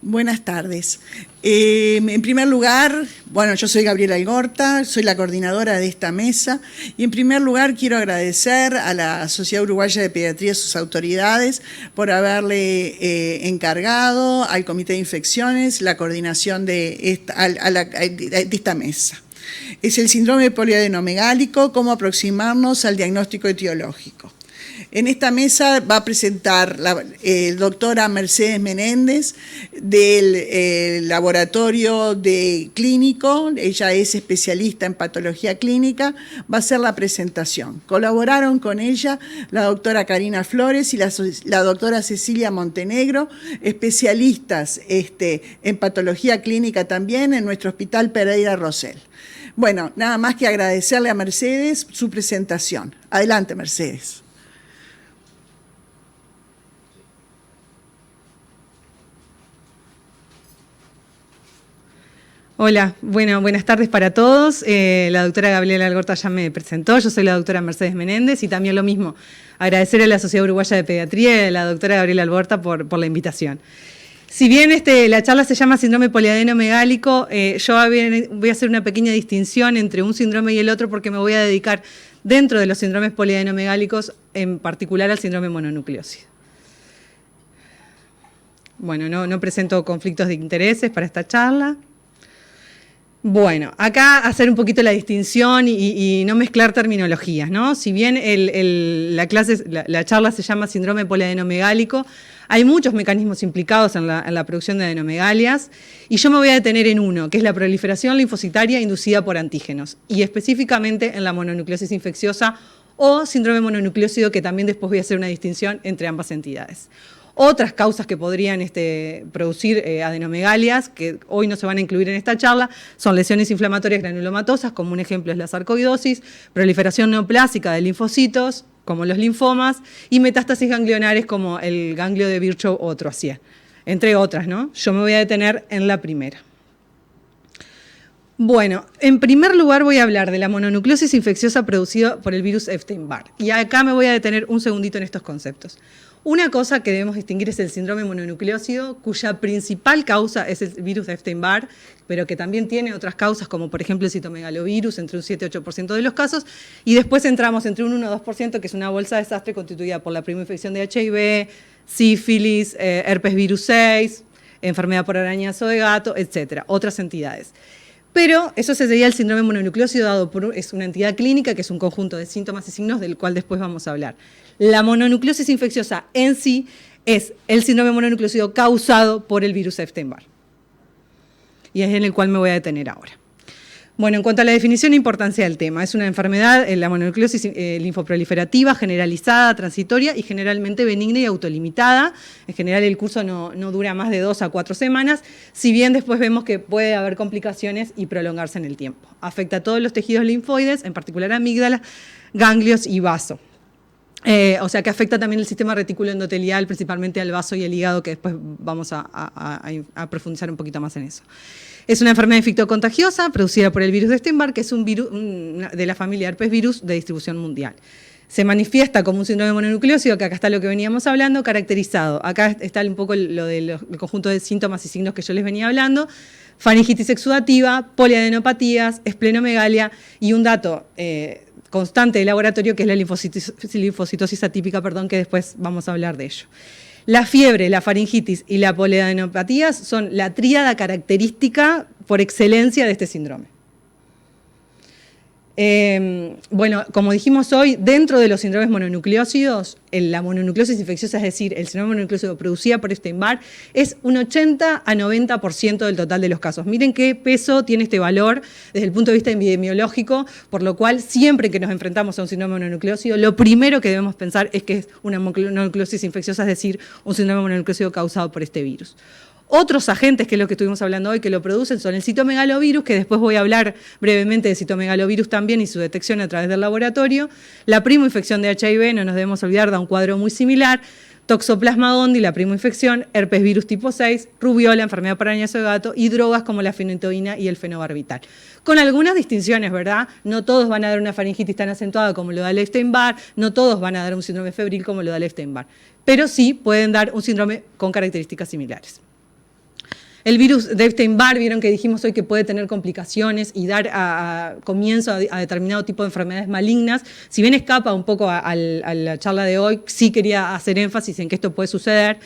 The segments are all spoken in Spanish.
Buenas tardes. En primer lugar, bueno, yo soy Gabriela Algorta, soy la coordinadora de esta mesa y en primer lugar quiero agradecer a la Sociedad Uruguaya de Pediatría y a sus autoridades por haberle encargado al Comité de Infecciones la coordinación de esta mesa. Es el síndrome poliadenomegálico, cómo aproximarnos al diagnóstico etiológico. En esta mesa va a presentar la doctora Mercedes Menéndez del laboratorio clínico, ella es especialista en patología clínica, va a hacer la presentación. Colaboraron con ella la doctora Karina Flores y la doctora Cecilia Montenegro, especialistas en patología clínica también en nuestro Hospital Pereira Rosell. Bueno, nada más que agradecerle a Mercedes su presentación. Adelante, Mercedes. Hola, buenas tardes para todos. La doctora Gabriela Algorta ya me presentó, yo soy la doctora Mercedes Menéndez y también lo mismo, agradecer a la Sociedad Uruguaya de Pediatría y a la doctora Gabriela Algorta por la invitación. Si bien la charla se llama síndrome poliadenomegálico, yo voy a hacer una pequeña distinción entre un síndrome y el otro porque me voy a dedicar dentro de los síndromes poliadenomegálicos, en particular al síndrome mononucleósido. Bueno, no presento conflictos de intereses para esta charla. Bueno, acá hacer un poquito la distinción y no mezclar terminologías, ¿no? Si bien la charla se llama síndrome poliadenomegálico, hay muchos mecanismos implicados en la producción de adenomegalias y yo me voy a detener en uno, que es la proliferación linfocitaria inducida por antígenos y específicamente en la mononucleosis infecciosa o síndrome mononucleósido, que también después voy a hacer una distinción entre ambas entidades. Otras causas que podrían producir adenomegalias, que hoy no se van a incluir en esta charla, son lesiones inflamatorias granulomatosas, como un ejemplo es la sarcoidosis, proliferación neoplásica de linfocitos, como los linfomas, y metástasis ganglionares, como el ganglio de Virchow o Troisier, entre otras, ¿no? Yo me voy a detener en la primera. Bueno, en primer lugar voy a hablar de la mononucleosis infecciosa producida por el virus Epstein-Barr, y acá me voy a detener un segundito en estos conceptos. Una cosa que debemos distinguir es el síndrome mononucleósido, cuya principal causa es el virus de Epstein-Barr, pero que también tiene otras causas, como por ejemplo el citomegalovirus, entre un 7 y 8% de los casos, y después entramos entre un 1 o 2%, que es una bolsa de desastre constituida por la primera infección de HIV, sífilis, herpes virus 6, enfermedad por arañazo de gato, etc., otras entidades. Pero eso sería el síndrome mononucleósido es una entidad clínica que es un conjunto de síntomas y signos del cual después vamos a hablar. La mononucleosis infecciosa en sí es el síndrome mononucleósido causado por el virus Epstein-Barr. Y es en el cual me voy a detener ahora. Bueno, en cuanto a la definición e importancia del tema, es una enfermedad, la mononucleosis linfoproliferativa, generalizada, transitoria y generalmente benigna y autolimitada. En general el curso no dura más de 2 a 4 semanas, si bien después vemos que puede haber complicaciones y prolongarse en el tiempo. Afecta a todos los tejidos linfoides, en particular amígdalas, ganglios y vaso. O sea que afecta también el sistema retículo endotelial, principalmente al vaso y el hígado, que después vamos a profundizar un poquito más en eso. Es una enfermedad infectocontagiosa producida por el virus de Epstein-Barr, que es un virus de la familia herpes virus de distribución mundial. Se manifiesta como un síndrome mononucleósido, que acá está lo que veníamos hablando, caracterizado. Acá está un poco el conjunto de síntomas y signos que yo les venía hablando. Faringitis exudativa, poliadenopatías, esplenomegalia y un dato constante de laboratorio, que es la linfocitosis atípica, que después vamos a hablar de ello. La fiebre, la faringitis y la poliadenopatías son la tríada característica por excelencia de este síndrome. Bueno, como dijimos hoy, dentro de los síndromes mononucleósidos, la mononucleosis infecciosa, es decir, el síndrome mononucleósido producido por Epstein-Barr, es un 80 a 90% del total de los casos. Miren qué peso tiene este valor desde el punto de vista epidemiológico, por lo cual siempre que nos enfrentamos a un síndrome mononucleósido, lo primero que debemos pensar es que es una mononucleosis infecciosa, es decir, un síndrome mononucleósido causado por este virus. Otros agentes, que es lo que estuvimos hablando hoy, que lo producen son el citomegalovirus, que después voy a hablar brevemente de citomegalovirus también y su detección a través del laboratorio. La primoinfección de HIV, no nos debemos olvidar, da un cuadro muy similar. Toxoplasma gondii, la primoinfección, herpes virus tipo 6, rubiola, enfermedad por arañazo de gato y drogas como la fenitoína y el fenobarbital. Con algunas distinciones, ¿verdad? No todos van a dar una faringitis tan acentuada como lo da el Epstein-Barr, no todos van a dar un síndrome febril como lo da el Epstein-Barr, pero sí pueden dar un síndrome con características similares. El virus de Epstein-Barr, vieron que dijimos hoy que puede tener complicaciones y dar comienzo a determinado tipo de enfermedades malignas. Si bien escapa un poco a la charla de hoy, sí quería hacer énfasis en que esto puede suceder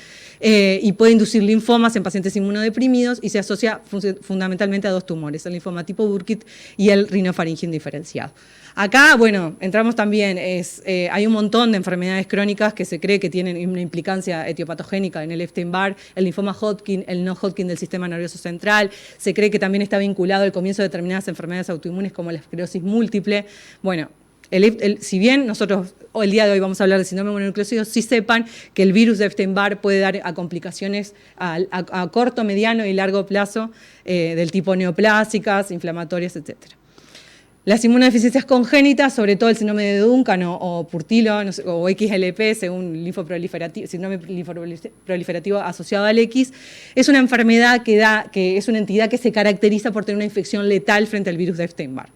y puede inducir linfomas en pacientes inmunodeprimidos y se asocia fundamentalmente a dos tumores, el linfoma tipo Burkitt y el rinofaringio indiferenciado. Acá, bueno, entramos también, hay un montón de enfermedades crónicas que se cree que tienen una implicancia etiopatogénica en el Epstein-Barr, el linfoma Hodgkin, el no Hodgkin del sistema nervioso central, se cree que también está vinculado al comienzo de determinadas enfermedades autoinmunes como la esclerosis múltiple. Bueno, si bien nosotros el día de hoy vamos a hablar del síndrome mononucleósido, sí sepan que el virus de Epstein-Barr puede dar a complicaciones a corto, mediano y largo plazo del tipo neoplásicas, inflamatorias, etcétera. Las inmunodeficiencias congénitas, sobre todo el síndrome de Duncan o Purtilo o XLP, según síndrome linfoproliferativo asociado al X, es una enfermedad que es una entidad que se caracteriza por tener una infección letal frente al virus de Epstein-Barr.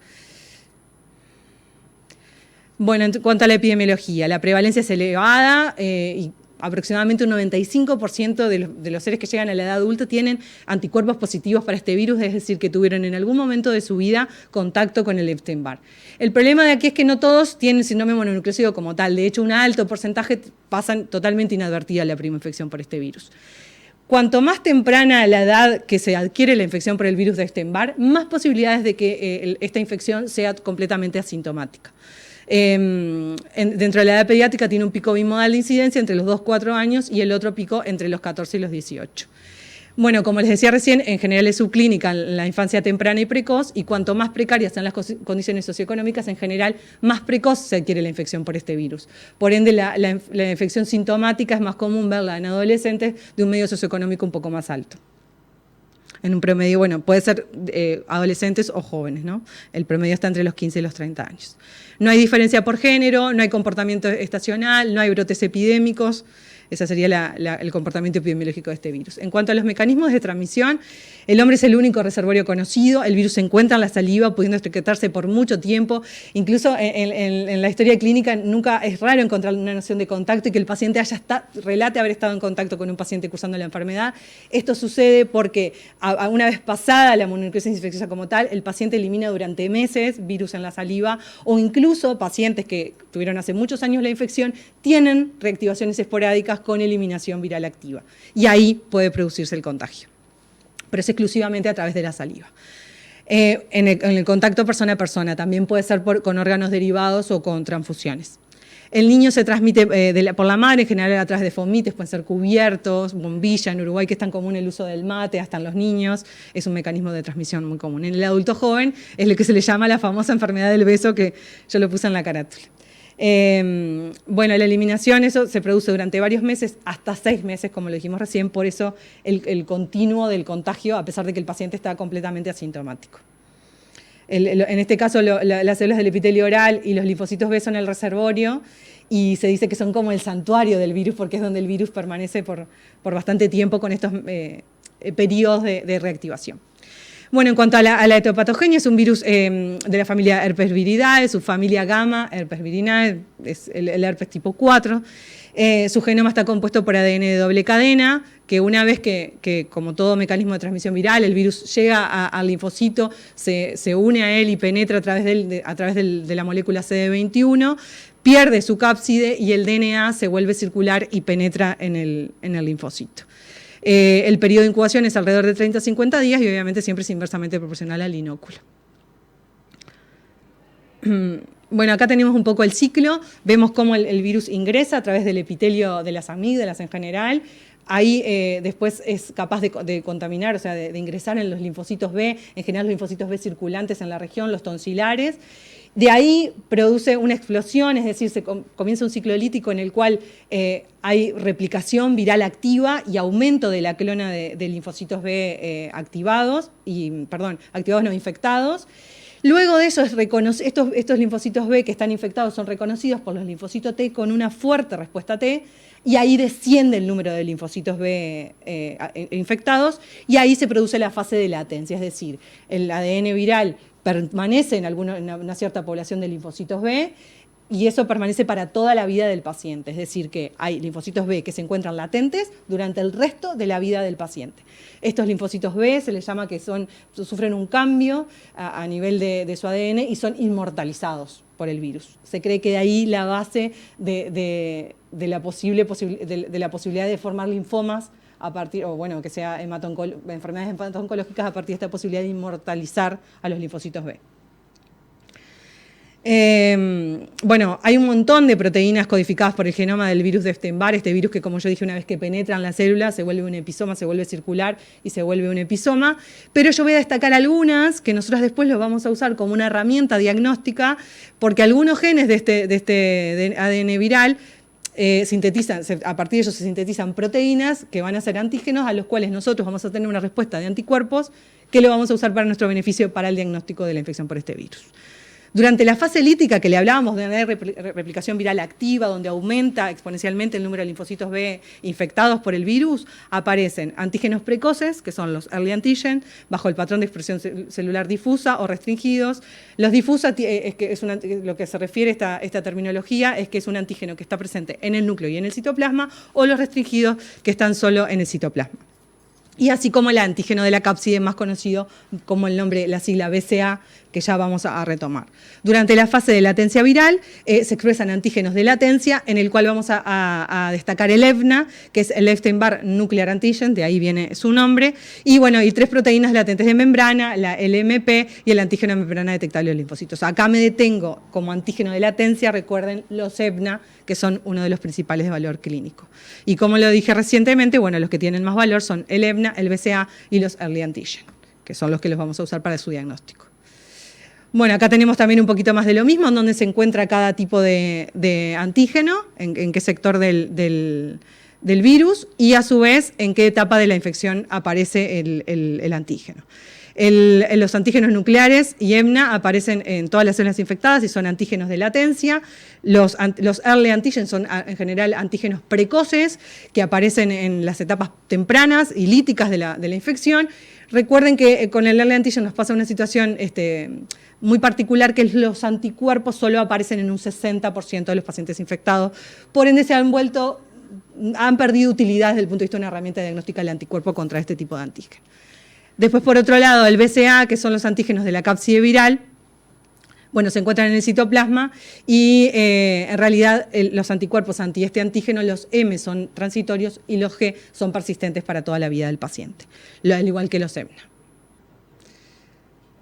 Bueno, en cuanto a la epidemiología, la prevalencia es elevada y aproximadamente un 95% de los seres que llegan a la edad adulta tienen anticuerpos positivos para este virus, es decir, que tuvieron en algún momento de su vida contacto con el Epstein-Barr. El problema de aquí es que no todos tienen síndrome mononucleósido como tal, de hecho un alto porcentaje pasan totalmente inadvertida la primera infección por este virus. Cuanto más temprana la edad que se adquiere la infección por el virus de Epstein-Barr, más posibilidades de que esta infección sea completamente asintomática. Dentro de la edad pediátrica tiene un pico bimodal de incidencia entre los 2-4 años y el otro pico entre los 14 y los 18. Bueno, como les decía recién, en general es subclínica en la infancia temprana y precoz, y cuanto más precarias sean las condiciones socioeconómicas, en general más precoz se adquiere la infección por este virus. Por ende, la infección sintomática es más común verla en adolescentes de un medio socioeconómico un poco más alto. En un promedio, bueno, puede ser adolescentes o jóvenes, ¿no? El promedio está entre los 15 y los 30 años. No hay diferencia por género, no hay comportamiento estacional, no hay brotes epidémicos. Ese sería el comportamiento epidemiológico de este virus. En cuanto a los mecanismos de transmisión, el hombre es el único reservorio conocido, el virus se encuentra en la saliva, pudiendo excretarse por mucho tiempo. Incluso en la historia clínica nunca es raro encontrar una noción de contacto y que el paciente relate haber estado en contacto con un paciente cursando la enfermedad. Esto sucede porque una vez pasada la mononucleosis infecciosa como tal, el paciente elimina durante meses virus en la saliva, o incluso pacientes que tuvieron hace muchos años la infección tienen reactivaciones esporádicas con eliminación viral activa. Y ahí puede producirse el contagio, pero es exclusivamente a través de la saliva. En el contacto persona a persona, también puede ser con órganos derivados o con transfusiones. El niño se transmite por la madre, en general a través de fomites, pueden ser cubiertos, bombilla, en Uruguay que es tan común el uso del mate, hasta en los niños, es un mecanismo de transmisión muy común. En el adulto joven es lo que se le llama la famosa enfermedad del beso, que yo lo puse en la carátula. Bueno, la eliminación, eso se produce durante varios meses, hasta 6 meses, como lo dijimos recién, por eso el continuo del contagio, a pesar de que el paciente está completamente asintomático. En este caso, las células del epitelio oral y los linfocitos B son el reservorio, y se dice que son como el santuario del virus, porque es donde el virus permanece por bastante tiempo con estos periodos de reactivación. Bueno, en cuanto a la etiopatogenia, es un virus de la familia Herpes viridae, su familia gamma, Herpes virinae, es el herpes tipo 4. Su genoma está compuesto por ADN de doble cadena, que una vez que como todo mecanismo de transmisión viral, el virus llega al linfocito, se une a él y penetra a través de la molécula CD21, pierde su cápside y el DNA se vuelve circular y penetra en el linfocito. El periodo de incubación es alrededor de 30 a 50 días y obviamente siempre es inversamente proporcional al inóculo. Bueno, acá tenemos un poco el ciclo, vemos cómo el virus ingresa a través del epitelio de las amígdalas en general. Ahí después es capaz de contaminar, o sea, de ingresar en los linfocitos B, en general los linfocitos B circulantes en la región, los tonsilares. De ahí produce una explosión, es decir, comienza un ciclo lítico en el cual hay replicación viral activa y aumento de la clona de linfocitos B activados no infectados. Luego de eso, estos linfocitos B que están infectados son reconocidos por los linfocitos T con una fuerte respuesta T, y ahí desciende el número de linfocitos B infectados, y ahí se produce la fase de latencia, es decir, el ADN viral permanece en una cierta población de linfocitos B, y eso permanece para toda la vida del paciente. Es decir, que hay linfocitos B que se encuentran latentes durante el resto de la vida del paciente. Estos linfocitos B se les llama que sufren un cambio a nivel de su ADN y son inmortalizados por el virus. Se cree que de ahí la base de la posibilidad de formar linfomas a partir, o bueno, que sea enfermedades hemato-oncológicas a partir de esta posibilidad de inmortalizar a los linfocitos B. Bueno, hay un montón de proteínas codificadas por el genoma del virus de Epstein-Barr, este virus que, como yo dije, una vez que penetra en la célula se vuelve un episoma, se vuelve circular y se vuelve un episoma, pero yo voy a destacar algunas que nosotros después los vamos a usar como una herramienta diagnóstica, porque algunos genes de este ADN viral a partir de ellos se sintetizan proteínas que van a ser antígenos a los cuales nosotros vamos a tener una respuesta de anticuerpos que lo vamos a usar para nuestro beneficio para el diagnóstico de la infección por este virus. Durante la fase lítica que le hablábamos de replicación viral activa, donde aumenta exponencialmente el número de linfocitos B infectados por el virus, aparecen antígenos precoces, que son los early antigen, bajo el patrón de expresión celular difusa o restringidos. Los difusa, lo que se refiere a esta terminología, es que es un antígeno que está presente en el núcleo y en el citoplasma, o los restringidos, que están solo en el citoplasma. Y así como el antígeno de la cápside, más conocido como el nombre, la sigla BCA, que ya vamos a retomar. Durante la fase de latencia viral se expresan antígenos de latencia, en el cual vamos a destacar el EBNA, que es el Epstein-Barr Nuclear Antigen, de ahí viene su nombre, y bueno, y 3 proteínas latentes de membrana, la LMP y el antígeno de membrana detectable de linfocitos. Acá me detengo como antígeno de latencia, recuerden los EBNA, que son uno de los principales de valor clínico. Y como lo dije recientemente, bueno, los que tienen más valor son el EBNA, el BCA y los Early Antigen, que son los que los vamos a usar para su diagnóstico. Bueno, acá tenemos también un poquito más de lo mismo, en donde se encuentra cada tipo de antígeno, en qué sector del virus, y a su vez en qué etapa de la infección aparece el antígeno. Los antígenos nucleares y EBNA aparecen en todas las células infectadas y son antígenos de latencia. Los early antigens son en general antígenos precoces que aparecen en las etapas tempranas y líticas de la infección. Recuerden que con el early antigen nos pasa una situación muy particular, que los anticuerpos solo aparecen en un 60% de los pacientes infectados. Por ende han perdido utilidad desde el punto de vista de una herramienta diagnóstica del anticuerpo contra este tipo de antígeno. Después, por otro lado, el BCA, que son los antígenos de la cápside viral, bueno, se encuentran en el citoplasma y en realidad los anticuerpos anti este antígeno, los M son transitorios y los G son persistentes para toda la vida del paciente, al igual que los EBNA.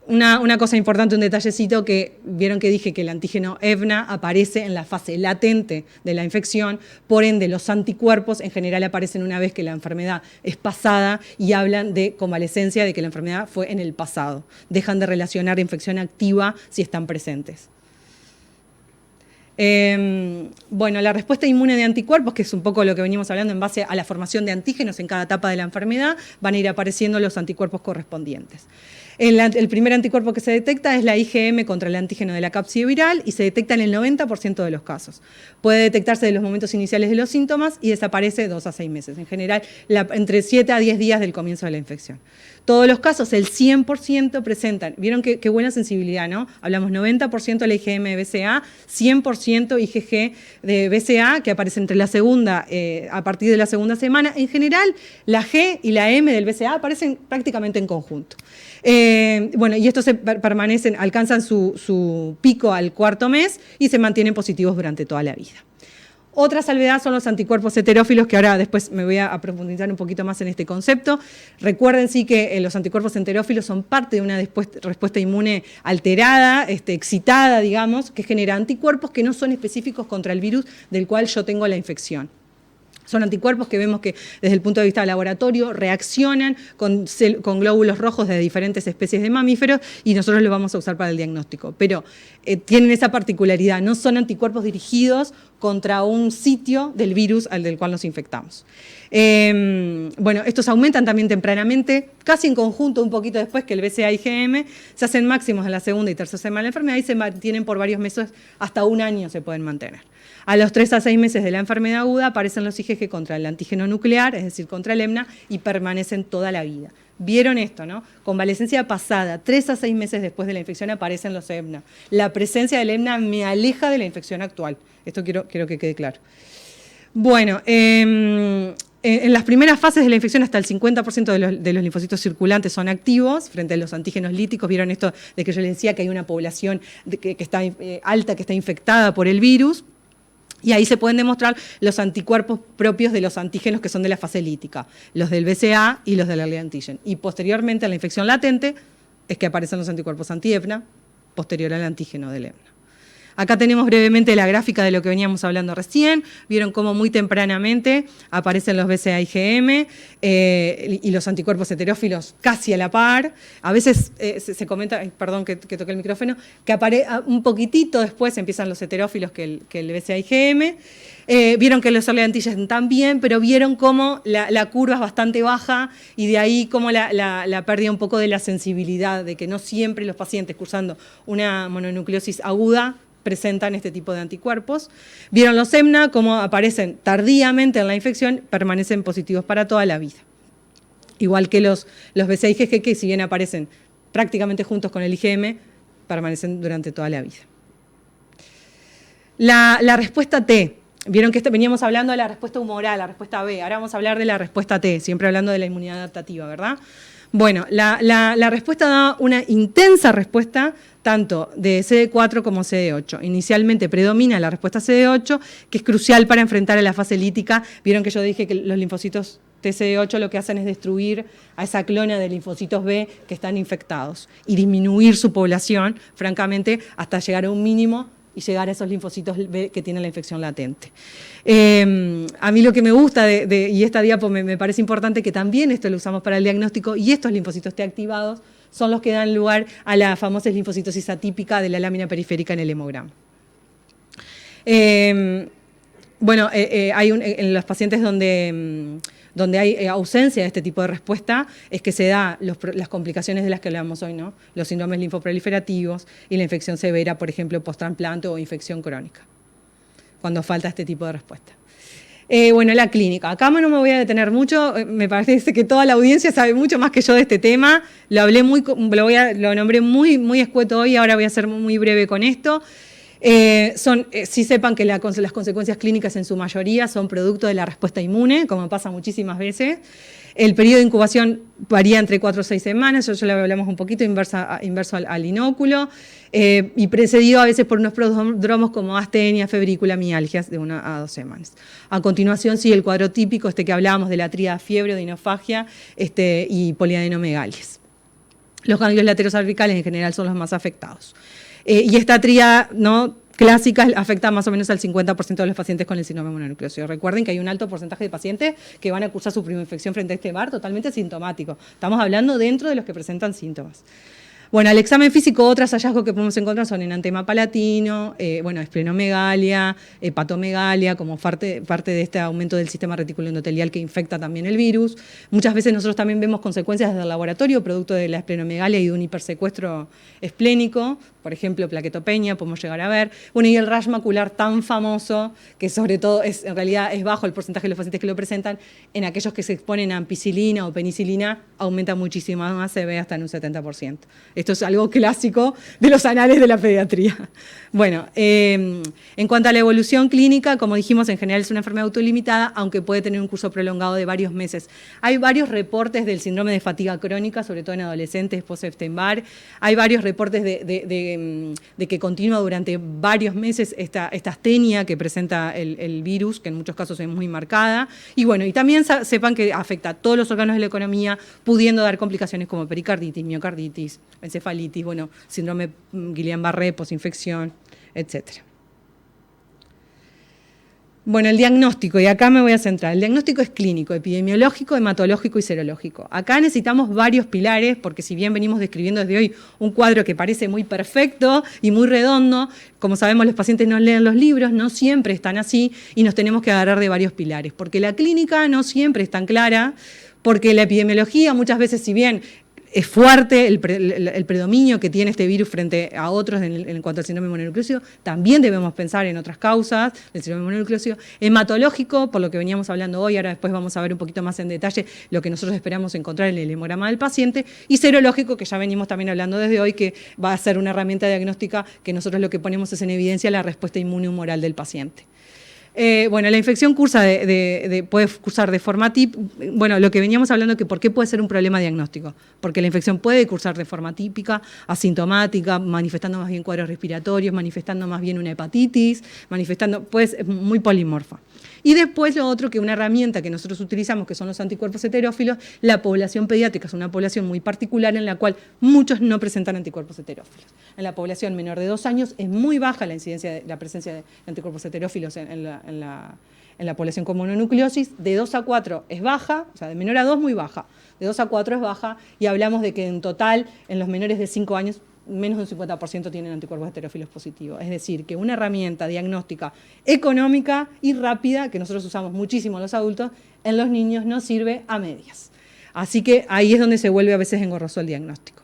Una cosa importante, un detallecito, que vieron que dije que el antígeno EBNA aparece en la fase latente de la infección, por ende los anticuerpos en general aparecen una vez que la enfermedad es pasada y hablan de convalescencia, de que la enfermedad fue en el pasado. Dejan de relacionar infección activa si están presentes. Bueno, la respuesta inmune de anticuerpos, que es un poco lo que venimos hablando en base a la formación de antígenos en cada etapa de la enfermedad, van a ir apareciendo los anticuerpos correspondientes. El primer anticuerpo que se detecta es la IgM contra el antígeno de la cápside viral y se detecta en el 90% de los casos. Puede detectarse de los momentos iniciales de los síntomas y desaparece 2 a 6 meses. En general, entre 7 a 10 días del comienzo de la infección. Todos los casos, el 100% presentan, vieron qué buena sensibilidad, ¿no? Hablamos 90% de la IgM de BCA, 100% IgG de BCA, que aparece entre a partir de la segunda semana. En general, la G y la M del BCA aparecen prácticamente en conjunto. Bueno, y estos alcanzan su pico al 4.º mes y se mantienen positivos durante toda la vida. Otra salvedad son los anticuerpos heterófilos, que ahora después me voy a profundizar un poquito más en este concepto. Recuerden sí que los anticuerpos heterófilos son parte de una respuesta inmune alterada, excitada, digamos, que genera anticuerpos que no son específicos contra el virus del cual yo tengo la infección. Son anticuerpos que vemos que desde el punto de vista laboratorio reaccionan con glóbulos rojos de diferentes especies de mamíferos y nosotros los vamos a usar para el diagnóstico. Pero tienen esa particularidad, no son anticuerpos dirigidos contra un sitio del virus al del cual nos infectamos. Bueno, estos aumentan también tempranamente, casi en conjunto un poquito después que el BCA y IgM, se hacen máximos en la segunda y tercera semana de la enfermedad y se mantienen por varios meses, hasta un año se pueden mantener. A los 3 a 6 meses de la enfermedad aguda aparecen los IgG contra el antígeno nuclear, es decir, contra el EBNA, y permanecen toda la vida. Vieron esto, ¿no? Convalecencia pasada, 3 a 6 meses después de la infección aparecen los EBNA. La presencia del EBNA me aleja de la infección actual. Esto quiero que quede claro. Bueno, en las primeras fases de la infección hasta el 50% de los linfocitos circulantes son activos frente a los antígenos líticos. Vieron esto de que yo les decía que hay una población que está alta, que está infectada por el virus. Y ahí se pueden demostrar los anticuerpos propios de los antígenos que son de la fase lítica, los del BCA y los del early antigen. Y posteriormente a la infección latente es que aparecen los anticuerpos anti-EBNA, posterior al antígeno del EBNA. Acá tenemos brevemente la gráfica de lo que veníamos hablando recién. Vieron cómo muy tempranamente aparecen los BCA IgM y los anticuerpos heterófilos casi a la par. A veces se comenta, perdón que toqué el micrófono, que un poquitito después empiezan los heterófilos que el BCA IgM. Vieron que los early antigen también, pero vieron cómo la curva es bastante baja y de ahí cómo la pérdida un poco de la sensibilidad, de que no siempre los pacientes cursando una mononucleosis aguda presentan este tipo de anticuerpos. Vieron los EBNA, cómo aparecen tardíamente en la infección, permanecen positivos para toda la vida. Igual que los BCA IgG, que si bien aparecen prácticamente juntos con el IgM, permanecen durante toda la vida. La respuesta T. Vieron que veníamos hablando de la respuesta humoral, la respuesta B. Ahora vamos a hablar de la respuesta T, siempre hablando de la inmunidad adaptativa, ¿verdad? Bueno, la respuesta da una intensa respuesta tanto de CD4 como CD8. Inicialmente predomina la respuesta CD8, que es crucial para enfrentar a la fase lítica. Vieron que yo dije que los linfocitos TCD8 lo que hacen es destruir a esa clona de linfocitos B que están infectados y disminuir su población, francamente, hasta llegar a un mínimo y llegar a esos linfocitos B que tienen la infección latente. A mí lo que me gusta, y esta diapo me parece importante, que también esto lo usamos para el diagnóstico, y estos linfocitos T activados son los que dan lugar a la famosa linfocitosis atípica de la lámina periférica en el hemograma. Bueno, en los pacientes donde hay ausencia de este tipo de respuesta, es que se da las complicaciones de las que hablamos hoy, ¿no? Los síndromes linfoproliferativos y la infección severa, por ejemplo, post-trasplante o infección crónica, cuando falta este tipo de respuesta. Bueno, la clínica. Acá no me voy a detener mucho, me parece que toda la audiencia sabe mucho más que yo de este tema. Lo nombré muy escueto hoy, ahora voy a ser muy breve con esto. Sí sepan que las consecuencias clínicas en su mayoría son producto de la respuesta inmune, como pasa muchísimas veces. El periodo de incubación varía entre 4 o 6 semanas, ya lo hablamos un poquito, inverso al inóculo, y precedido a veces por unos prodromos como astenia, febrícula, mialgias de 1 a 2 semanas. A continuación sigue el cuadro típico, que hablábamos de la tríada fiebre, odinofagia y poliadenomegalias. Los ganglios laterocervicales en general son los más afectados. Y esta tríada, ¿no?, clásica afecta más o menos al 50% de los pacientes con el síndrome mononucleósido. Recuerden que hay un alto porcentaje de pacientes que van a cursar su primera infección frente a este VAR totalmente sintomático. Estamos hablando dentro de los que presentan síntomas. Bueno, al examen físico, otros hallazgos que podemos encontrar son enantema palatino, esplenomegalia, hepatomegalia, como parte de este aumento del sistema reticuloendotelial que infecta también el virus. Muchas veces nosotros también vemos consecuencias desde el laboratorio, producto de la esplenomegalia y de un hipersecuestro esplénico, por ejemplo, plaquetopenia, podemos llegar a ver. Bueno, y el rash macular tan famoso, que sobre todo en realidad es bajo el porcentaje de los pacientes que lo presentan, en aquellos que se exponen a ampicilina o penicilina, aumenta muchísimo más, se ve hasta en un 70%. Esto es algo clásico de los anales de la pediatría. Bueno, en cuanto a la evolución clínica, como dijimos, en general es una enfermedad autolimitada, aunque puede tener un curso prolongado de varios meses. Hay varios reportes del síndrome de fatiga crónica, sobre todo en adolescentes, post-Epstein-Barr. Hay varios reportes de que continúa durante varios meses esta astenia que presenta el virus, que en muchos casos es muy marcada. Y bueno, y también sepan que afecta a todos los órganos de la economía, pudiendo dar complicaciones como pericarditis, miocarditis, encefalitis, bueno, síndrome Guillain-Barré, posinfección, etc. Bueno, el diagnóstico, y acá me voy a centrar. El diagnóstico es clínico, epidemiológico, hematológico y serológico. Acá necesitamos varios pilares, porque si bien venimos describiendo desde hoy un cuadro que parece muy perfecto y muy redondo, como sabemos los pacientes no leen los libros, no siempre están así, y nos tenemos que agarrar de varios pilares, porque la clínica no siempre es tan clara, porque la epidemiología muchas veces, si bien Es fuerte el predominio que tiene este virus frente a otros en cuanto al síndrome mononucleósido. También debemos pensar en otras causas del síndrome mononucleósido. Hematológico, por lo que veníamos hablando hoy, ahora después vamos a ver un poquito más en detalle lo que nosotros esperamos encontrar en el hemograma del paciente. Y serológico, que ya venimos también hablando desde hoy, que va a ser una herramienta diagnóstica que nosotros lo que ponemos es en evidencia la respuesta inmunohumoral del paciente. Bueno, la infección puede cursar de forma típica. Bueno, lo que veníamos hablando, que por qué puede ser un problema diagnóstico. Porque la infección puede cursar de forma típica, asintomática, manifestando más bien cuadros respiratorios, manifestando más bien una hepatitis, pues muy polimorfa. Y después lo otro, que una herramienta que nosotros utilizamos, que son los anticuerpos heterófilos, la población pediátrica es una población muy particular en la cual muchos no presentan anticuerpos heterófilos. En la población menor de 2 años es muy baja la presencia de anticuerpos heterófilos en la población con mononucleosis. De 2 a 4 es baja, o sea, de menor a 2 muy baja, de 2 a 4 es baja, y hablamos de que en total, en los menores de 5 años, menos de un 50% tienen anticuerpos heterófilos positivos. Es decir, que una herramienta diagnóstica económica y rápida, que nosotros usamos muchísimo los adultos, en los niños no sirve a medias. Así que ahí es donde se vuelve a veces engorroso el diagnóstico.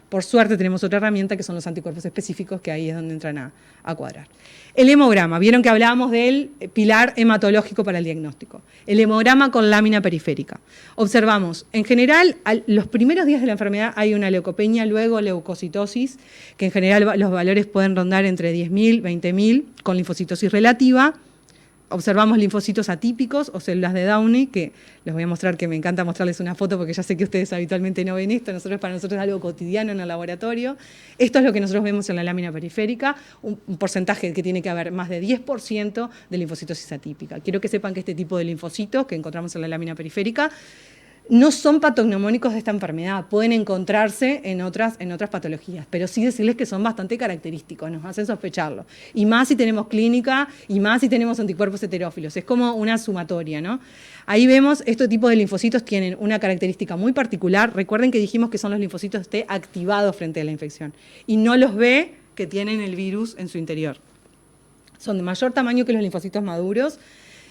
Por suerte tenemos otra herramienta que son los anticuerpos específicos, que ahí es donde entran a cuadrar. El hemograma, vieron que hablábamos del pilar hematológico para el diagnóstico. El hemograma con lámina periférica. Observamos, en general, los primeros días de la enfermedad hay una leucopenia, luego leucocitosis, que en general los valores pueden rondar entre 10.000, 20.000, con linfocitosis relativa. Observamos linfocitos atípicos o células de Downey, que les voy a mostrar, que me encanta mostrarles una foto porque ya sé que ustedes habitualmente no ven esto, para nosotros es algo cotidiano en el laboratorio. Esto es lo que nosotros vemos en la lámina periférica, un porcentaje que tiene que haber más de 10% de linfocitosis atípica. Quiero que sepan que este tipo de linfocitos que encontramos en la lámina periférica no son patognomónicos de esta enfermedad, pueden encontrarse en otras patologías, pero sí decirles que son bastante característicos, nos hacen sospecharlo. Y más si tenemos clínica, y más si tenemos anticuerpos heterófilos, es como una sumatoria, ¿no? Ahí vemos, este tipo de linfocitos tienen una característica muy particular. Recuerden que dijimos que son los linfocitos T activados frente a la infección, y no los B que tienen el virus en su interior. Son de mayor tamaño que los linfocitos maduros.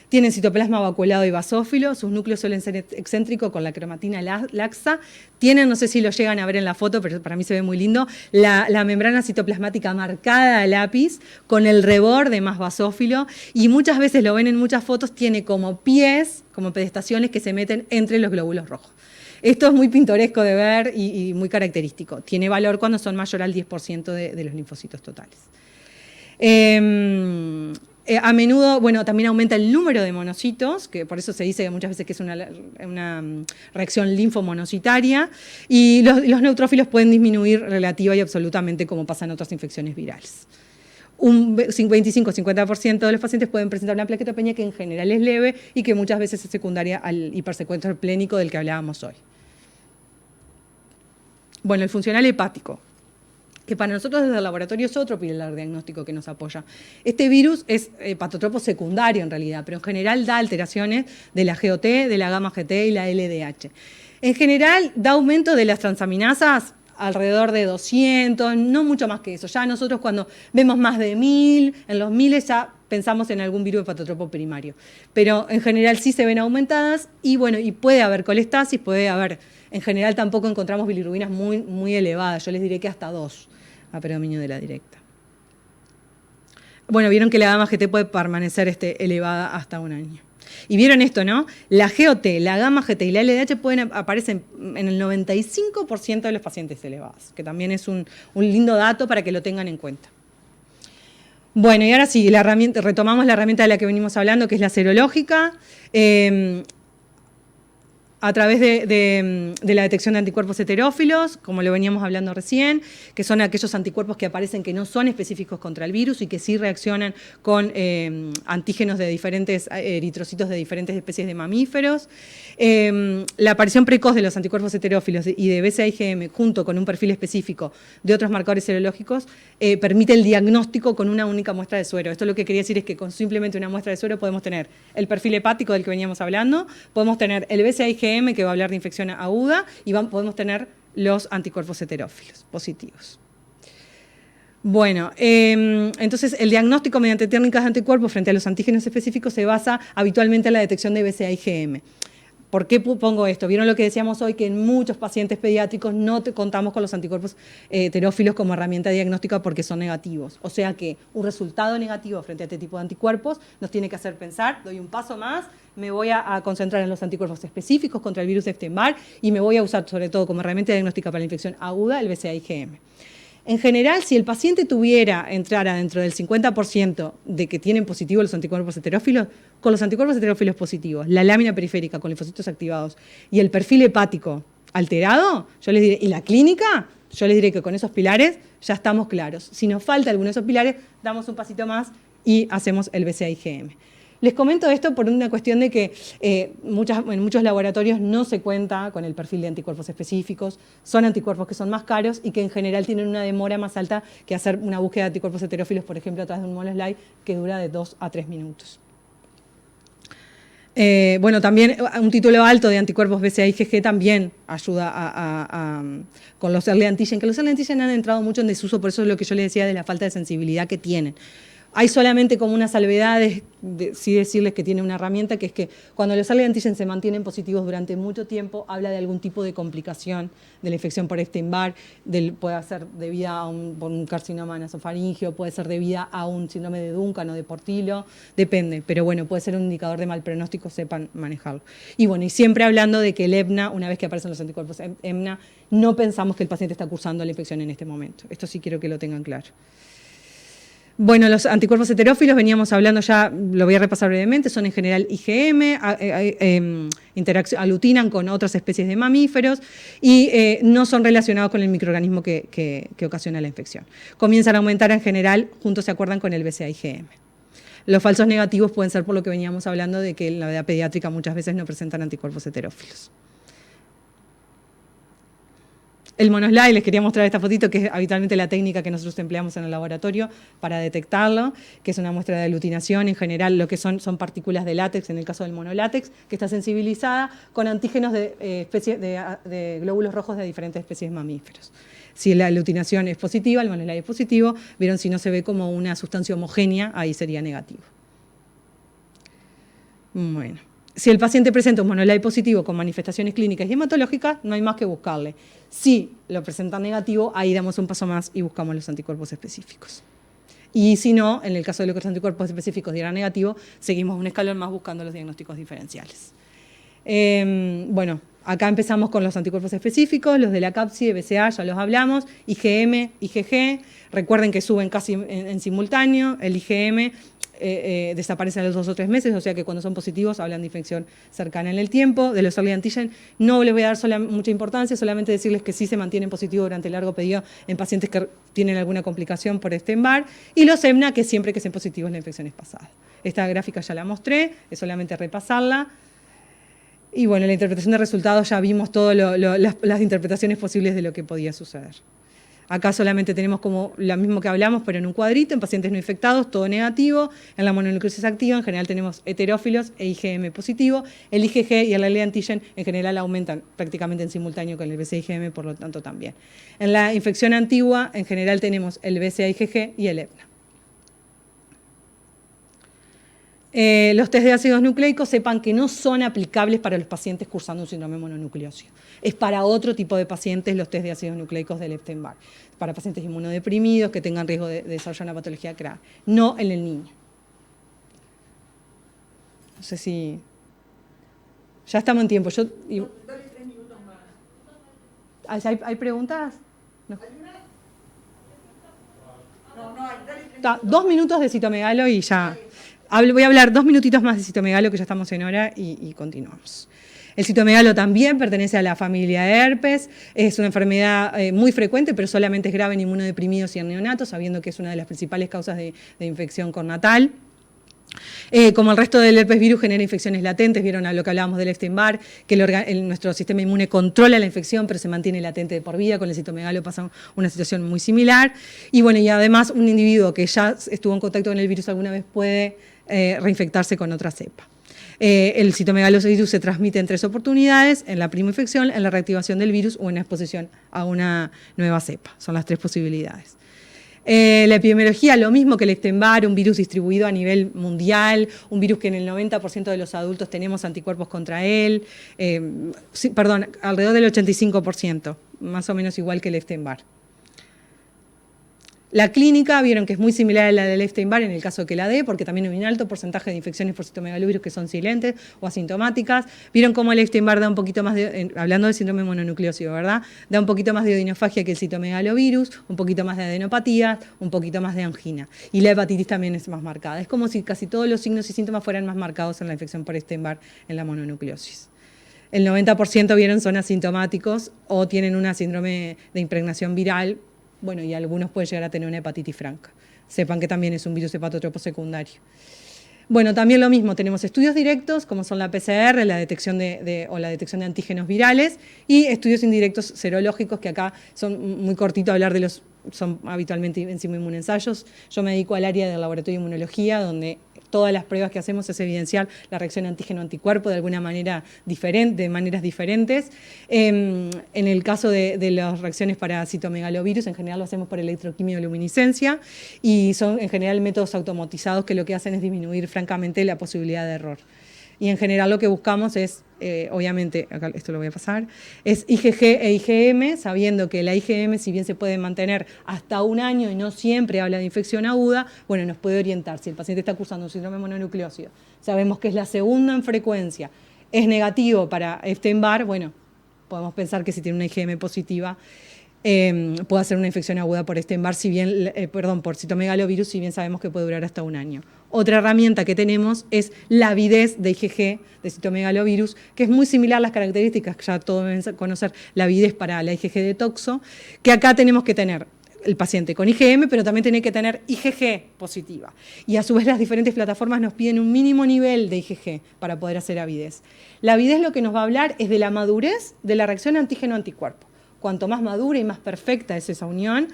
Tienen citoplasma vacuolado y basófilo, sus núcleos suelen ser excéntricos con la cromatina laxa. Tienen, no sé si lo llegan a ver en la foto, pero para mí se ve muy lindo, la membrana citoplasmática marcada a lápiz con el reborde más basófilo, y muchas veces lo ven en muchas fotos, tiene como pies, como pedestaciones que se meten entre los glóbulos rojos. Esto es muy pintoresco de ver y muy característico. Tiene valor cuando son mayor al 10% de los linfocitos totales. A menudo, bueno, también aumenta el número de monocitos, que por eso se dice que muchas veces que es una reacción linfomonocitaria, y los neutrófilos pueden disminuir relativa y absolutamente, como pasa en otras infecciones virales. Un 25-50% de los pacientes pueden presentar una plaquetopenia que en general es leve y que muchas veces es secundaria al hipersecuestro plénico del que hablábamos hoy. Bueno, el funcional hepático, que para nosotros desde el laboratorio es otro pilar diagnóstico que nos apoya. Este virus es hepatotropo secundario en realidad, pero en general da alteraciones de la GOT, de la gamma GT y la LDH. En general da aumento de las transaminasas alrededor de 200, no mucho más que eso. Ya nosotros cuando vemos más de 1000, en los 1000 ya pensamos en algún virus hepatotropo primario. Pero en general sí se ven aumentadas, y bueno, y puede haber colestasis, puede haber, en general tampoco encontramos bilirrubinas muy elevadas, yo les diré que hasta 2 a predominio de la directa. Bueno, vieron que la gamma GT puede permanecer elevada hasta 1 año. Y vieron esto, ¿no? La GOT, la gamma GT y la LDH aparecen en el 95% de los pacientes elevados, que también es un lindo dato para que lo tengan en cuenta. Bueno, y ahora sí, retomamos la herramienta de la que venimos hablando, que es la serológica. A través de la detección de anticuerpos heterófilos, como lo veníamos hablando recién, que son aquellos anticuerpos que aparecen que no son específicos contra el virus y que sí reaccionan con antígenos de diferentes eritrocitos de diferentes especies de mamíferos. La aparición precoz de los anticuerpos heterófilos y de BCA-IgM junto con un perfil específico de otros marcadores serológicos permite el diagnóstico con una única muestra de suero. Esto lo que quería decir es que con simplemente una muestra de suero podemos tener el perfil hepático del que veníamos hablando, podemos tener el BCA-IgM, que va a hablar de infección aguda, y podemos tener los anticuerpos heterófilos positivos. Bueno, entonces el diagnóstico mediante técnicas de anticuerpos frente a los antígenos específicos se basa habitualmente en la detección de BCA-IgM. ¿Por qué pongo esto? Vieron lo que decíamos hoy, que en muchos pacientes pediátricos no contamos con los anticuerpos heterófilos como herramienta diagnóstica porque son negativos. O sea que un resultado negativo frente a este tipo de anticuerpos nos tiene que hacer pensar, doy un paso más, me voy a concentrar en los anticuerpos específicos contra el virus de Epstein-Barr y me voy a usar sobre todo como herramienta diagnóstica para la infección aguda el BCA-IgM. En general, si el paciente entrara dentro del 50% de que tienen positivo los anticuerpos heterófilos, con los anticuerpos heterófilos positivos, la lámina periférica con linfocitos activados y el perfil hepático alterado, yo les diré, y la clínica, yo les diré que con esos pilares ya estamos claros. Si nos falta alguno de esos pilares, damos un pasito más y hacemos el BCA-IgM. Les comento esto por una cuestión de que en muchos laboratorios no se cuenta con el perfil de anticuerpos específicos, son anticuerpos que son más caros y que en general tienen una demora más alta que hacer una búsqueda de anticuerpos heterófilos, por ejemplo, a través de un monoslide que dura de 2 a 3 minutos. También un título alto de anticuerpos BCA-IgG también ayuda con los early antigen, que los early antigen han entrado mucho en desuso, por eso es lo que yo les decía de la falta de sensibilidad que tienen. Hay solamente como unas salvedades, sí decirles que tiene una herramienta, que es que cuando los early antigen se mantienen positivos durante mucho tiempo, habla de algún tipo de complicación de la infección por Epstein-Barr, puede ser debida por un carcinoma nasofaríngeo, puede ser debida a un síndrome de Duncan o de Portillo, depende, pero bueno, puede ser un indicador de mal pronóstico, sepan manejarlo. Y bueno, y siempre hablando de que el EBNA, una vez que aparecen los anticuerpos EBNA, no pensamos que el paciente está cursando la infección en este momento. Esto sí quiero que lo tengan claro. Bueno, los anticuerpos heterófilos, veníamos hablando ya, lo voy a repasar brevemente, son en general IgM, aglutinan con otras especies de mamíferos y no son relacionados con el microorganismo que ocasiona la infección. Comienzan a aumentar en general, juntos se acuerdan con el BCA-IgM. Los falsos negativos pueden ser por lo que veníamos hablando de que en la edad pediátrica muchas veces no presentan anticuerpos heterófilos. El monoslide, les quería mostrar esta fotito, que es habitualmente la técnica que nosotros empleamos en el laboratorio para detectarlo, que es una muestra de aglutinación. En general, lo que son partículas de látex, en el caso del monolátex, que está sensibilizada con antígenos de glóbulos rojos de diferentes especies de mamíferos. Si la aglutinación es positiva, el monoslide es positivo, vieron si no se ve como una sustancia homogénea, ahí sería negativo. Bueno. Si el paciente presenta un monoslide positivo con manifestaciones clínicas y hematológicas, no hay más que buscarle. Si lo presenta negativo, ahí damos un paso más y buscamos los anticuerpos específicos. Y si no, en el caso de que los anticuerpos específicos dieran negativo, seguimos un escalón más buscando los diagnósticos diferenciales. Acá empezamos con los anticuerpos específicos, los de la cápside, BCA, ya los hablamos, IgM, IgG, recuerden que suben casi en simultáneo, el IgM desaparece a los 2 o 3 meses, o sea que cuando son positivos hablan de infección cercana en el tiempo. De los early antigen no les voy a dar mucha importancia, solamente decirles que sí se mantienen positivos durante el largo periodo en pacientes que tienen alguna complicación por Epstein-Barr, y los EBNA, que siempre que sean positivos la infección es pasada. Esta gráfica ya la mostré, es solamente repasarla. Y bueno, la interpretación de resultados ya vimos todas las interpretaciones posibles de lo que podía suceder. Acá solamente tenemos como lo mismo que hablamos, pero en un cuadrito, en pacientes no infectados, todo negativo. En la mononucleosis activa, en general tenemos heterófilos e IgM positivo. El IgG y el early antigen en general aumentan prácticamente en simultáneo con el BCA-IgM, por lo tanto también. En la infección antigua, en general tenemos el BCA-IgG y el EBNA. Los test de ácidos nucleicos, sepan que no son aplicables para los pacientes cursando un síndrome mononucleósido. Es para otro tipo de pacientes los test de ácidos nucleicos del Epstein-Barr, para pacientes inmunodeprimidos que tengan riesgo de desarrollar una patología grave, no en el niño. No sé si... Ya estamos en tiempo. Dale 3 minutos más. ¿Hay preguntas? No. Dale 2 minutos de citomegalo y ya... Voy a hablar 2 minutitos más de citomegalo, que ya estamos en hora, y continuamos. El citomegalo también pertenece a la familia de herpes, es una enfermedad muy frecuente, pero solamente es grave en inmunodeprimidos y en neonatos, sabiendo que es una de las principales causas de infección cornatal. Como el resto del herpes virus, genera infecciones latentes. Vieron a lo que hablábamos del Epstein-Barr, que nuestro sistema inmune controla la infección, pero se mantiene latente de por vida. Con el citomegalo pasa una situación muy similar. Y bueno, y además un individuo que ya estuvo en contacto con el virus alguna vez puede reinfectarse con otra cepa. El citomegalovirus se transmite en 3 oportunidades: en la prima infección, en la reactivación del virus o en la exposición a una nueva cepa. Son las 3 posibilidades. La epidemiología, lo mismo que el Epstein-Barr, un virus distribuido a nivel mundial, un virus que en el 90% de los adultos tenemos anticuerpos contra él, alrededor del 85%, más o menos igual que el Epstein-Barr. La clínica, vieron que es muy similar a la del Epstein-Barr en el caso que la D, porque también hay un alto porcentaje de infecciones por citomegalovirus que son silentes o asintomáticas. Vieron cómo el Epstein-Barr da un poquito más de, hablando del síndrome mononucleósido, ¿verdad? Da un poquito más de odinofagia que el citomegalovirus, un poquito más de adenopatías, un poquito más de angina. Y la hepatitis también es más marcada. Es como si casi todos los signos y síntomas fueran más marcados en la infección por Epstein-Barr en la mononucleosis. El 90% vieron son asintomáticos o tienen una síndrome de impregnación viral. Bueno, y algunos pueden llegar a tener una hepatitis franca. Sepan que también es un virus hepatotropo secundario. Bueno, también lo mismo, tenemos estudios directos, como son la PCR, la detección de antígenos virales, y estudios indirectos serológicos, que acá son muy cortito hablar de los, son habitualmente ensayos. Yo me dedico al área del laboratorio de inmunología, donde todas las pruebas que hacemos es evidenciar la reacción antígeno-anticuerpo de alguna manera diferente, de maneras diferentes. En el caso de las reacciones para citomegalovirus, en general lo hacemos por electroquimioluminiscencia y son en general métodos automatizados que lo que hacen es disminuir francamente la posibilidad de error. Y en general lo que buscamos es, obviamente, acá esto lo voy a pasar, es IgG e IgM, sabiendo que la IgM, si bien se puede mantener hasta un año y no siempre habla de infección aguda, bueno, nos puede orientar. Si el paciente está cursando un síndrome mononucleósido, sabemos que es la segunda en frecuencia, es negativo para Epstein-Barr, bueno, podemos pensar que si tiene una IgM positiva, puede hacer una infección aguda por Epstein-Barr, por citomegalovirus, si bien sabemos que puede durar hasta un año. Otra herramienta que tenemos es la avidez de IgG, de citomegalovirus, que es muy similar a las características, ya todos deben conocer la avidez para la IgG de toxo, que acá tenemos que tener el paciente con IgM, pero también tiene que tener IgG positiva. Y a su vez las diferentes plataformas nos piden un mínimo nivel de IgG para poder hacer avidez. La avidez lo que nos va a hablar es de la madurez de la reacción antígeno-anticuerpo. Cuanto más madura y más perfecta es esa unión,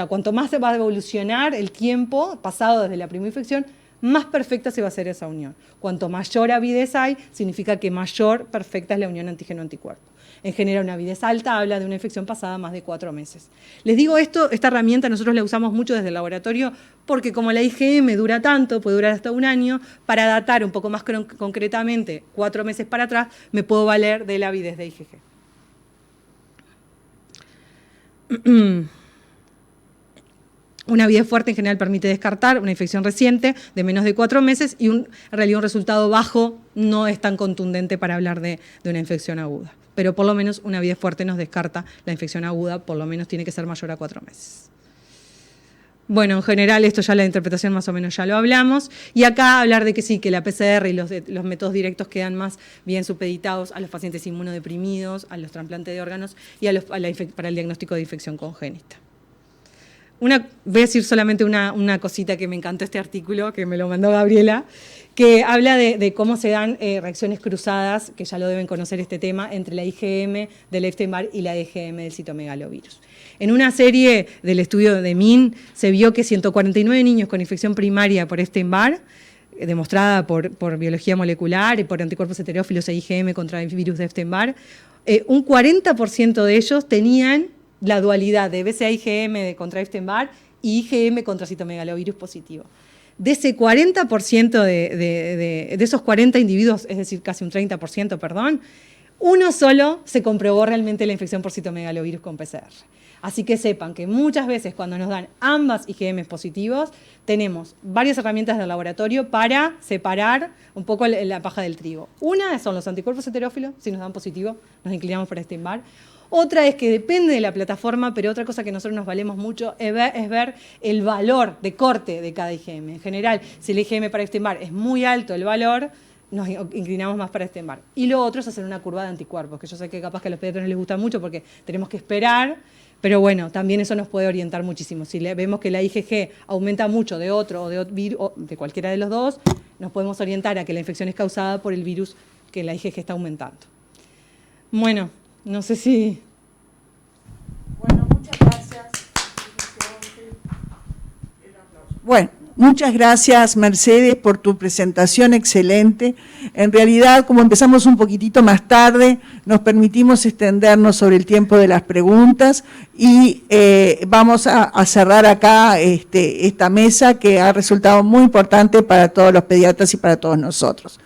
cuanto más se va a evolucionar el tiempo pasado desde la primera infección, más perfecta se va a hacer esa unión. Cuanto mayor avidez hay, significa que mayor perfecta es la unión antígeno-anticuerpo. En general, una avidez alta habla de una infección pasada más de 4 meses. Les digo esto, esta herramienta nosotros la usamos mucho desde el laboratorio porque como la IgM dura tanto, puede durar hasta un año, para datar un poco más concretamente 4 meses para atrás, me puedo valer de la avidez de IgG. Una avidez fuerte en general permite descartar una infección reciente de menos de 4 meses y en realidad un resultado bajo no es tan contundente para hablar de una infección aguda. Pero por lo menos una avidez fuerte nos descarta la infección aguda, por lo menos tiene que ser mayor a 4 meses. Bueno, en general esto ya la interpretación más o menos ya lo hablamos. Y acá hablar de que sí, que la PCR y los métodos directos quedan más bien supeditados a los pacientes inmunodeprimidos, a los trasplantes de órganos y para el diagnóstico de infección congénita. Voy a decir solamente una cosita que me encantó este artículo, que me lo mandó Gabriela, que habla de cómo se dan reacciones cruzadas, que ya lo deben conocer este tema, entre la IgM del Epstein-Barr y la IgM del citomegalovirus. En una serie del estudio de MIN se vio que 149 niños con infección primaria por Epstein-Barr, demostrada por biología molecular y por anticuerpos heterófilos e IgM contra el virus de Epstein-Barr, un 40% de ellos tenían la dualidad de BCA-IgM contra Epstein-Barr y IgM contra citomegalovirus positivo. De ese 40% de esos 40 individuos, es decir, casi un 30%, perdón, uno solo se comprobó realmente la infección por citomegalovirus con PCR. Así que sepan que muchas veces cuando nos dan ambas IgM positivos, tenemos varias herramientas del laboratorio para separar un poco la paja del trigo. Una son los anticuerpos heterófilos, si nos dan positivo, nos inclinamos para Epstein-Barr. Otra es que depende de la plataforma, pero otra cosa que nosotros nos valemos mucho es ver el valor de corte de cada IgM. En general, si el IgM para Epstein-Barr es muy alto el valor, nos inclinamos más para Epstein-Barr. Y lo otro es hacer una curva de anticuerpos, que yo sé que capaz que a los pediatras no les gusta mucho porque tenemos que esperar, pero bueno, también eso nos puede orientar muchísimo. Si vemos que la IgG aumenta mucho de otro o de cualquiera de los dos, nos podemos orientar a que la infección es causada por el virus que la IgG está aumentando. Bueno, no sé si... Bueno, muchas gracias. Bueno, Muchas gracias, Mercedes, por tu presentación excelente. En realidad, como empezamos un poquitito más tarde, nos permitimos extendernos sobre el tiempo de las preguntas y vamos a cerrar acá esta mesa que ha resultado muy importante para todos los pediatras y para todos nosotros.